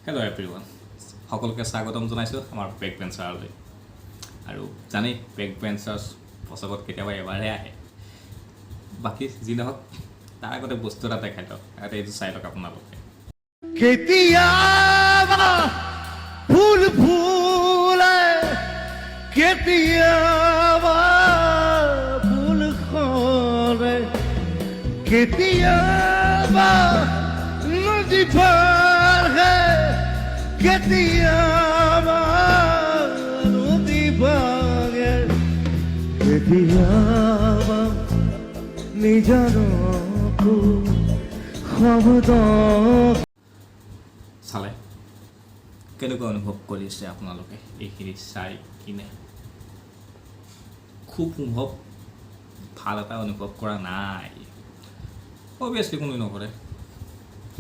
Hello' everyone, সকলোকে স্বাগতম জনাইছোঁ আমাৰ বেক বেঞ্চাৰলৈ। আৰু জানেই বেক বেঞ্চাৰ্ছ বছৰত কেতিয়াবা এবাৰহে আহে। বাকী যি নহওক, তাৰ আগতে বস্তু এটা দেখাই লওক। আগতে এইটো চাই লওক আপোনালোকে। কেতিয়াবা ফুল ফুলে, কেতিয়াবা ফুল সৰে, কেতিয়াবা নদী ভাঙে, কেতিয়াবা নদী ভাঙে, কেতিয়াবা নিজানকো শব্দ চালে কেনেকুৱা অনুভৱ কৰিছে আপোনালোকে এইখিনি চাই কিনে? খুব সম্ভৱ ভাল এটা অনুভৱ কৰা নাই। অভিয়াছলি কোনো নকৰে।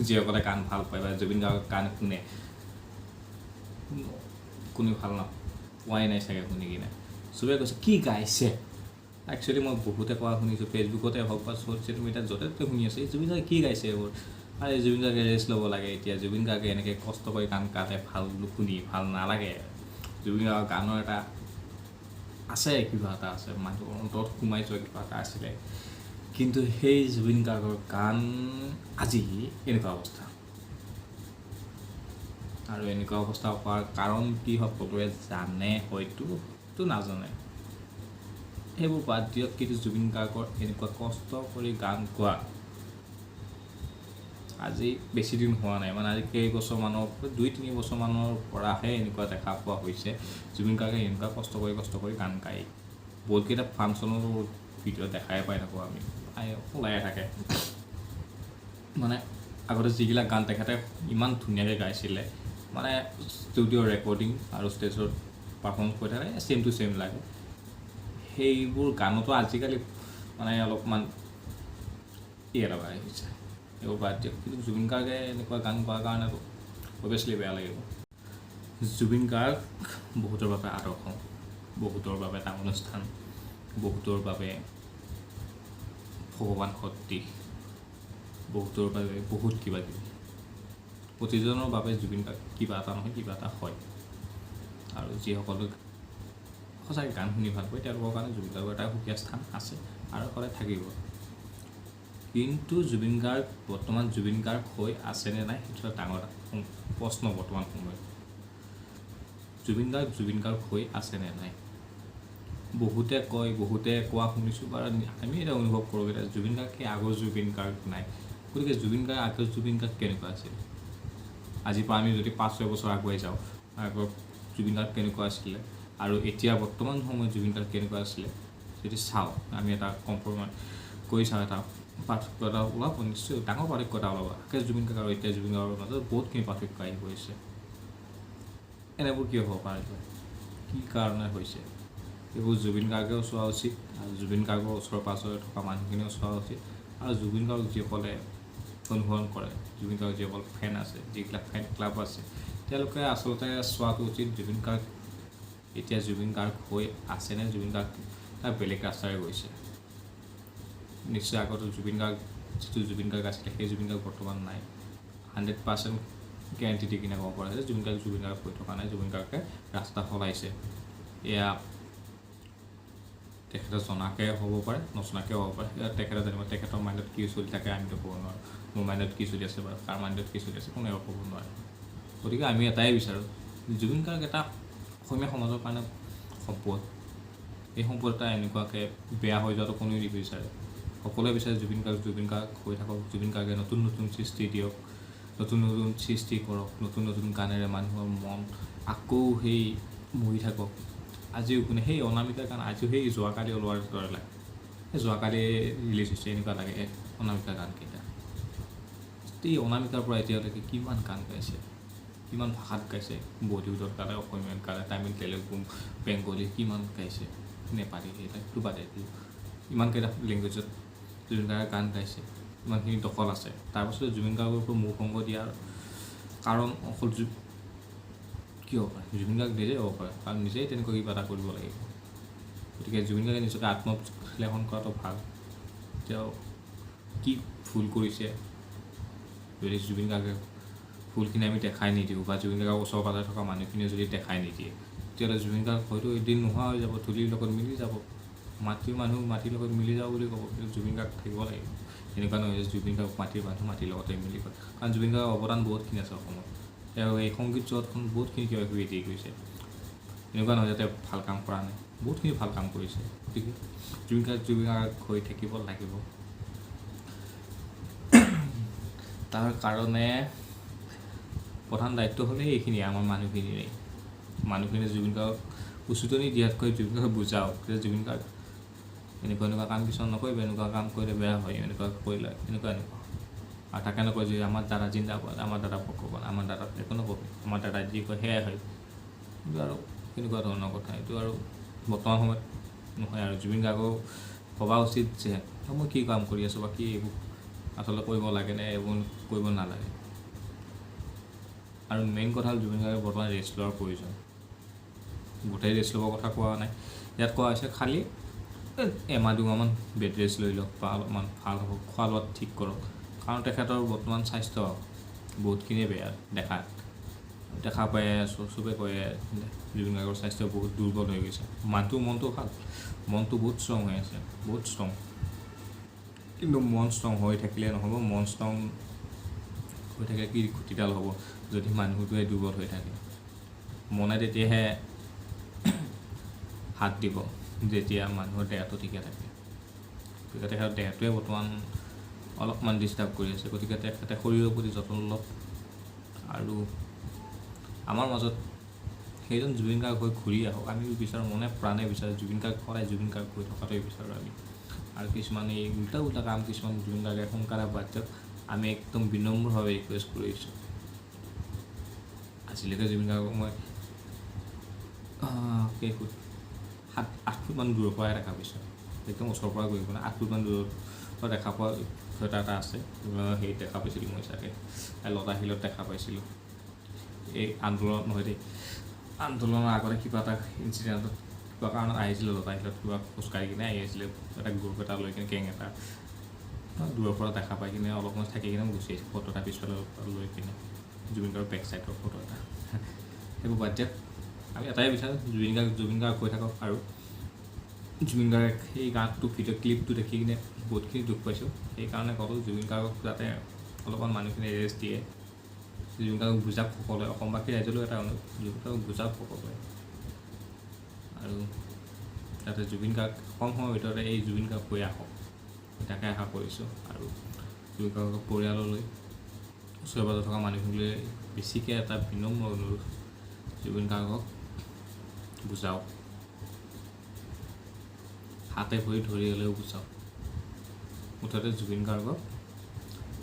যিসকলে গান ভাল পায় বা জুবিন গাৰ্গৰ গান শুনে, কোনে ভাল পোৱাই নাই চাগে শুনি কিনে। চবেই কৈছে কি গাইছে। একচুৱেলি মই বহুতে কোৱা শুনিছোঁ, ফেচবুকতে হওক বা ছ'চিয়েল মিডিয়াত য'তে ত'তে শুনি আছে, এই জুবিন গাৰ্গে কি গাইছে এইবোৰ। আৰু এই জুবিন গাৰ্গে ৰেষ্ট ল'ব লাগে এতিয়া। জুবিন গাৰ্গে এনেকৈ কষ্ট কৰি গান গালে ভাল শুনি ভাল নালাগে। জুবিন গাৰ্গৰ গানৰ এটা আছে, কিবা এটা আছে, মানুহৰ অন্তৰত সোমাই যোৱা কিবা এটা আছিলে। কিন্তু সেই জুবিন গাৰ্গৰ গান আজি এনেকুৱা অৱস্থা। আৰু এনেকুৱা অৱস্থা হোৱাৰ কাৰণ কি সকলোৱে জানে, হয়তো নাজানে। সেইবোৰ বাদ দিয়ক, কিন্তু জুবিন গাৰ্গৰ এনেকুৱা কষ্ট কৰি গান গোৱা আজি বেছি দিন হোৱা নাই, মানে আজি কেইবছৰমানৰ 2-3 বছৰমানৰ পৰাহে এনেকুৱা দেখা পোৱা হৈছে। জুবিন গাৰ্গে এনেকুৱা কষ্ট কৰি গান গায়। বহুতকেইটা ফাংচনৰ ভিডিঅ' দেখাই পাই থাকোঁ আমি, ওলাই থাকে। মানে আগতে যিবিলাক গান তেখেতে ইমান ধুনীয়াকৈ গাইছিলে, মানে ষ্টুডিঅ' ৰেকৰ্ডিং আৰু ষ্টেজত পাৰফৰ্মেঞ্চ কৰি থাকে ছেম টু ছেম লাগে। সেইবোৰ গানতো আজিকালি মানে অলপমান লগা হৈছে। এইবোৰ বাদ দিয়ক, কিন্তু জুবিন গাৰ্গে এনেকুৱা গান গোৱাৰ কাৰণেতো অভিয়াছলি বেয়া লাগিব। জুবিন গাৰ্গ বহুতৰ বাবে আদৰ্শ, বহুতৰ বাবে এটা অনুষ্ঠান, বহুতৰ বাবে ভগৱান সদৃশ, বহুতৰ বাবে বহুত কিবা কিবি। প্ৰতিজনৰ বাবে জুবিন গাৰ্গ কিবা এটা নহয় কিবা এটা হয়। আৰু যিসকলে সঁচাকৈ গান শুনি ভাল পায়, তেওঁলোকৰ কাৰণে জুবিন গাৰ্গৰ এটা সুকীয়া স্থান আছে আৰু সদায় থাকিব। কিন্তু জুবিন গাৰ্গ বৰ্তমান জুবিন গাৰ্গ হৈ আছেনে নাই, সেইটো এটা ডাঙৰ প্ৰশ্ন বৰ্তমান সময়ত। জুবিন গাৰ্গ হৈ আছেনে নাই, বহুতে কয়, বহুতে কোৱা শুনিছোঁ বা আমি এটা অনুভৱ কৰোঁ যে জুবিন গাৰ্গ সেই আগৰ জুবিন গাৰ্গ নাই। গতিকে জুবিন গাৰ্গ আগৰ জুবিন গাৰ্গ কেনেকুৱা আছিল? আজিৰ পৰা আমি যদি 5-6 বছৰ আগুৱাই যাওঁ, আগৰ জুবিন গাৰ্গ কেনেকুৱা আছিলে আৰু এতিয়া বৰ্তমান সময়ত জুবিন গাৰ্গ কেনেকুৱা আছিলে যদি চাওঁ, আমি এটা কম্পেয়াৰ কৰি চাওঁ, এটা পাৰ্থক্য এটা ওলাব, নিশ্চয় ডাঙৰ পাৰ্থক্য এটা ওলাব। আগৰ জুবিন গাৰ্গ আৰু এতিয়া জুবিন গাৰ্গৰ মাজত বহুতখিনি পাৰ্থক্য আহি পৰিছে। এনেবোৰ কিয় হ'ব পাৰে, কি কাৰণে হৈছে? এইবোৰ জুবিন গাৰ্গেও চোৱা উচিত, আৰু জুবিন গাৰ্গৰ ওচৰে পাঁজৰে থকা মানুহখিনিও চোৱা উচিত। আৰু জুবিন গাৰ্গক যিসকলে অনুসৰণ কৰে, জুবিন গাৰ্গৰ যিসকল ফেন আছে, যিবিলাক ফেন ক্লাব আছে, তেওঁলোকে আচলতে চোৱাটো উচিত জুবিন গাৰ্গ এতিয়া জুবিন গাৰ্গ হৈ আছেনে, জুবিন গাৰ্গ এটা বেলেগ ৰাস্তাৰে গৈছে। নিশ্চয় আগতে জুবিন গাৰ্গ যিটো জুবিন গাৰ্গ আছিলে, সেই জুবিন গাৰ্গ বৰ্তমান নাই। 100% গেৰাণ্টি দি কিনে ক'ব পৰা যায় জুবিন গাৰ্গ হৈ থকা নাই। জুবিন গাৰ্গে ৰাস্তা সলাইছে। এয়া তেখেতে জনাকৈ হ'ব পাৰে, নজনাকৈও হ'ব পাৰে। তেখেতে জানিব তেখেতৰ মাইণ্ডত কি চলি থাকে, আমিতো ক'ব নোৱাৰোঁ। মোৰ মাইণ্ডত কি চলি আছে বা কাৰ মাইণ্ডত কি চলি আছে কোনেও ক'ব নোৱাৰে। গতিকে আমি এটাই বিচাৰোঁ, জুবিন গাৰ্গ এটা অসমীয়া সমাজৰ কাৰণে সম্পদ। এই সম্পদ এটা এনেকুৱাকৈ বেয়া হৈ যোৱাটো কোনেও নিবিচাৰে। সকলোৱে বিচাৰে জুবিন গাৰ্গ হৈ থাকক, জুবিন গাৰ্গে নতুন সৃষ্টি দিয়ক, নতুন সৃষ্টি কৰক, নতুন গানেৰে মানুহৰ মন আকৌ সেই মৰি থাকক। আজিও কোনে সেই অনামিকাৰ গান আজিও সেই যোৱাকালি ওলোৱাৰ দৰে লাগে। সেই যোৱাকালি ৰিলিজ হৈছে এনেকুৱা লাগে অনামিকা গানকেইটা। এই অনামিকাৰ পৰা এতিয়ালৈকে কিমান গান গাইছে, কিমান ভাষাত গাইছে, বলিউডত গালে, অসমীয়াত গালে, তামিল, তেলেগু, বেংগলী, কিমান গাইছে, নেপালী, সেইটো বাদে ইমানকেইটা লেংগুৱেজত জুবিন গাৰ্গে গান গাইছে, ইমানখিনি দখল আছে। তাৰপাছত জুবিন গাৰ্গৰ ওপৰত মূৰভংগ দিয়াৰ কাৰণ অকল কি হ'ব পাৰে? জুবিন গাৰ্গ নিজেই হ'ব পাৰে, কাৰণ নিজেই তেনেকুৱা কিবা এটা কৰিব লাগিব। গতিকে জুবিন গাৰ্গে নিজকে আত্মবিশ্লেষণ কৰাটো ভাল। তেওঁ কি ভুল কৰিছে, যদি জুবিন গাৰ্গে ভুলখিনি আমি দেখাই নিদিওঁ বা জুবিন গাৰ্গৰ ওচৰ পাজৰে থকা মানুহখিনিয়ে যদি দেখাই নিদিয়ে তেতিয়াহ'লে জুবিন গাৰ্গ হয়তো এদিন নোহোৱা হৈ যাব, ধূলিৰ লগত মিলি যাব, মাটিৰ মানুহ মাটিৰ লগত মিলি যাব বুলি ক'ব, কিন্তু জুবিন গাৰ্গ থাকিব লাগিব। এনেকুৱা নহয় যে জুবিন গাৰ্গ মাটিৰ মানুহ মাটিৰ লগতে মিলি গ'ল, কাৰণ জুবিন গাৰ্গৰ অৱদান বহুতখিনি আছে অসমত। তেওঁ এই সংগীত জগতখন বহুতখিনি কিবা কিবি দি গৈছে, এনেকুৱা নহয় যে তেওঁ ভাল কাম কৰা নাই, বহুতখিনি ভাল কাম কৰিছে। গতিকে জুবিন গাৰ্গ হৈ থাকিব লাগিব। তাৰ কাৰণে প্ৰধান দায়িত্ব হ'লে এইখিনিয়ে আমাৰ মানুহখিনিয়ে জুবিন গাৰ্গক উচুতনি দিয়াতকৈ জুবিন গাৰ্গক বুজাওক যে জুবিন গাৰ্গ এনেকুৱা কাম কিছুমান নকৰিব, এনেকুৱা কাম কৰিলে বেয়া হয়, এনেকুৱা কৰিলে এনেকুৱা আৰু তাকে নকয় যে আমাৰ দাদা জিন্দাবাদ, আমাৰ দাদা ভগৱান, আমাৰ দাদা একো নক'ব, আমাৰ দাদা যি কয় সেয়াই হয়। কিন্তু আৰু কেনেকুৱা ধৰণৰ কথা, এইটো আৰু বৰ্তমান সময়ত নহয়। আৰু জুবিন গাৰ্গক ভবা উচিত যে মই কি কাম কৰি আছোঁ বা কি এইবোৰ আচলতে কৰিব লাগে নে এইবোৰ কৰিব নালাগে। আৰু মেইন কথা হ'ল জুবিন গাৰ্গৰ বৰ্তমান ৰেষ্ট লোৱাৰ প্ৰয়োজন। গোটেই ৰেষ্ট ল'বৰ কথা কোৱা নাই, ইয়াত কোৱা হৈছে খালি এমাহ দুমাহমান বেড ৰেষ্ট লৈ লওক বা অলপমান ভাল হ'ব, খোৱা লোৱাত ঠিক কৰক। কাৰণ তেখেতৰ বৰ্তমান স্বাস্থ্য বহুতখিনিয়ে বেয়া দেখা পাই আছোঁ, চবে কৈ জুবিন গাৰ্গৰ স্বাস্থ্য বহুত দুৰ্বল হৈ গৈছে। মনটো ভাল, মনটো বহুত ষ্ট্ৰং হৈ আছে, বহুত ষ্ট্ৰং, কিন্তু মন ষ্ট্ৰং হৈ থাকিলে নহ'ব। মন ষ্ট্ৰং হৈ থাকিলে কি ক্ষতিডাল হ'ব যদি মানুহটোৱে দুৰ্বল হৈ থাকে। মনে তেতিয়াহে হাত দিব যেতিয়া মানুহৰ দেহটো ঠিকে থাকে। গতিকে তেখেতৰ দেহটোৱে বৰ্তমান অলপমান ডিষ্টাৰ্ব কৰি আছে, গতিকে তেখেতে শৰীৰৰ প্ৰতি যত্ন লওক। আৰু আমাৰ মাজত সেইজন জুবিন গাৰ্গ হৈ ঘূৰি আহক, আমি বিচাৰোঁ, মনে প্ৰাণে বিচাৰোঁ জুবিন গাৰ্গ সদায় জুবিন গাৰ্গ হৈ থকাটোৱে বিচাৰোঁ আমি। আৰু কিছুমান এই উল্টা কাম কিছুমান জুবিন গাৰ্গে সোনকালে বাদ দিয়ক, আমি একদম বিনম্ৰভাৱে ৰিকুৱেষ্ট কৰিছোঁ। আজিলৈকে জুবিন গাৰ্গক মই 7-8 ফুটমান দূৰৰ পৰাই দেখা পাইছোঁ, একদম ওচৰৰ পৰা গৈ পোৱা নাই, 8 ফুটমান দূৰৰ পৰা দেখা পোৱা অভিজ্ঞতা এটা আছে। হেৰিত দেখা পাইছিলোঁ মই চাগে লতাশিলত দেখা পাইছিলোঁ, এই আন্দোলন নহয় দেই, আন্দোলনৰ আগতে কিবা এটা ইনচিডেণ্টত কিবা কাৰণত আহিছিলোঁ লতাশিলত, কিবা খোজকাঢ়ি কিনে আহি আছিলে, এটা গ্ৰুপ এটা লৈ কিনে, গেং এটা দূৰৰ পৰা দেখা পাই কিনে অলপমান থাকি কিনে গুচি আহিছোঁ, ফটো এটা পিছফালে লৈ কিনে জুবিন গাৰ্গৰ বেক চাইডৰ ফটো এটা। সেইবোৰ বাদ দিয়ক, আমি এটাই বিচাৰোঁ জুবিন গাৰ্গ হৈ থাকক। আৰু জুবিন গাৰ্গ সেই গানটো ভিডিঅ' ক্লিপটো দেখি কিনে বহুতখিনি দুখ পাইছোঁ, সেইকাৰণে ক'লোঁ জুবিন গাৰ্গক যাতে অলপমান মানুহখিনি ৰেষ্ট দিয়ে, জুবিন গাৰ্গক বুজাওক সকলোৱে, অসমবাসী ৰাইজলৈও এটা অনুৰোধ, জুবিন গাৰ্গক বুজাওক সকলোৱে। আৰু যাতে জুবিন গাৰ্গ কম সময়ৰ ভিতৰতে এই জুবিন গাৰ্গ হৈ আহক, তাকে আশা কৰিছোঁ। আৰু জুবিন গাৰ্গৰ পৰিয়াললৈ, ওচৰে পাজৰে থকা মানুহখিনিলৈ বেছিকৈ এটা বিনম্ৰ অনুৰোধ, জুবিন গাৰ্গক বুজাওক, হাতে ভৰি ধৰি হ'লেও বুজাওক, মুঠতে জুবিন গাৰ্গক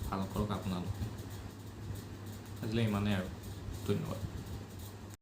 ভাল কৰক আপোনালোকে। আজিলৈ ইমানেই আৰু, ধন্যবাদ।